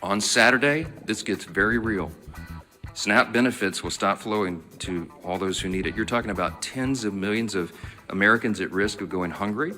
On Saturday, this gets very real. SNAP benefits will stop flowing to all those who need it. You're talking about tens of millions of Americans at risk of going hungry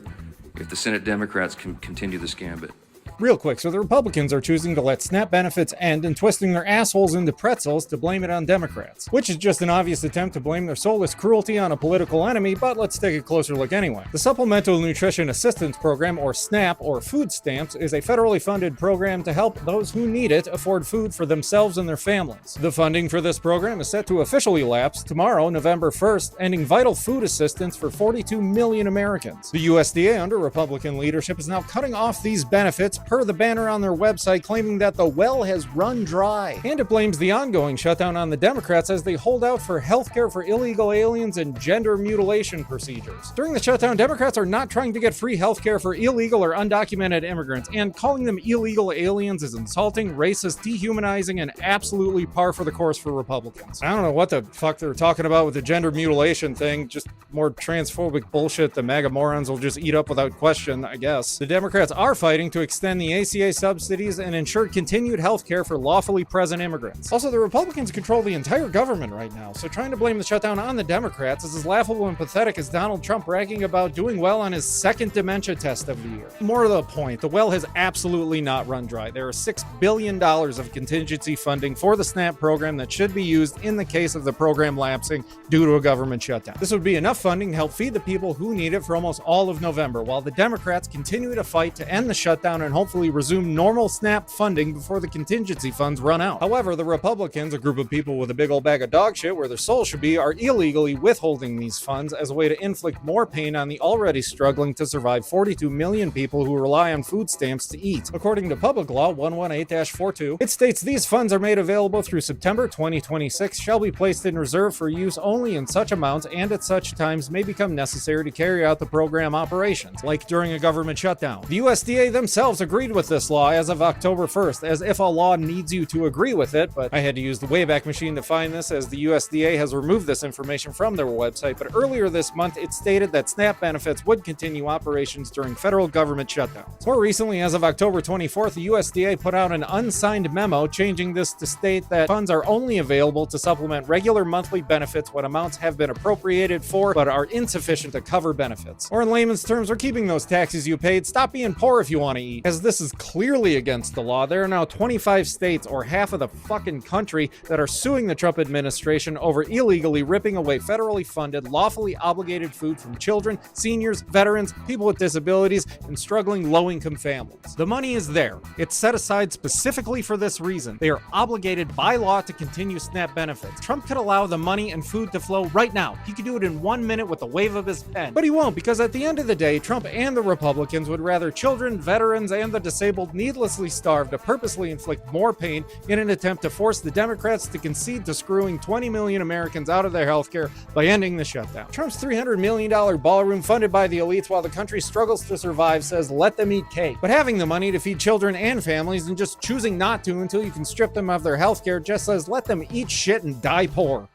if the Senate Democrats can continue this gambit. Real quick, so the Republicans are choosing to let SNAP benefits end and twisting their assholes into pretzels to blame it on Democrats, which is just an obvious attempt to blame their soulless cruelty on a political enemy, but let's take a closer look anyway. The Supplemental Nutrition Assistance Program, or SNAP, or food stamps, is a federally funded program to help those who need it afford food for themselves and their families. The funding for this program is set to officially lapse tomorrow, November 1st, ending vital food assistance for 42 million Americans. The USDA, under Republican leadership, is now cutting off these benefits per the banner on their website, claiming that the well has run dry. And it blames the ongoing shutdown on the Democrats as they hold out for healthcare for illegal aliens and gender mutilation procedures. During the shutdown, Democrats are not trying to get free healthcare for illegal or undocumented immigrants, and calling them illegal aliens is insulting, racist, dehumanizing, and absolutely par for the course for Republicans. I don't know what the fuck they're talking about with the gender mutilation thing, just more transphobic bullshit the MAGA morons will just eat up without question, I guess. The Democrats are fighting to extend the ACA subsidies and ensure continued health care for lawfully present immigrants. Also, the Republicans control the entire government right now, so trying to blame the shutdown on the Democrats is as laughable and pathetic as Donald Trump bragging about doing well on his second dementia test of the year. More to the point, the well has absolutely not run dry. There are $6 billion of contingency funding for the SNAP program that should be used in the case of the program lapsing due to a government shutdown. This would be enough funding to help feed the people who need it for almost all of November, while the Democrats continue to fight to end the shutdown and hopefully resume normal SNAP funding before the contingency funds run out. However, the Republicans, a group of people with a big old bag of dog shit where their soul should be, are illegally withholding these funds as a way to inflict more pain on the already struggling to survive 42 million people who rely on food stamps to eat. According to Public Law 118-42, it states these funds are made available through September 2026, shall be placed in reserve for use only in such amounts and at such times may become necessary to carry out the program operations, like during a government shutdown. The USDA themselves agreed with this law as of October 1st, as if a law needs you to agree with it, but I had to use the Wayback Machine to find this as the USDA has removed this information from their website, but earlier this month it stated that SNAP benefits would continue operations during federal government shutdowns. More recently, as of October 24th, the USDA put out an unsigned memo changing this to state that funds are only available to supplement regular monthly benefits when amounts have been appropriated for but are insufficient to cover benefits. Or in layman's terms, we're keeping those taxes you paid. Stop being poor if you want to eat. As this is clearly against the law, there are now 25 states, or half of the fucking country, that are suing the Trump administration over illegally ripping away federally funded, lawfully obligated food from children, seniors, veterans, people with disabilities, and struggling low-income families. The money is there. It's set aside specifically for this reason. They are obligated by law to continue SNAP benefits. Trump could allow the money and food to flow right now. He could do it in 1 minute with a wave of his pen. But he won't, because at the end of the day, Trump and the Republicans would rather children, veterans, and the disabled needlessly starve to purposely inflict more pain in an attempt to force the Democrats to concede to screwing 20 million Americans out of their healthcare by ending the shutdown. Trump's $300 million ballroom funded by the elites while the country struggles to survive says let them eat cake. But having the money to feed children and families and just choosing not to until you can strip them of their healthcare just says let them eat shit and die poor.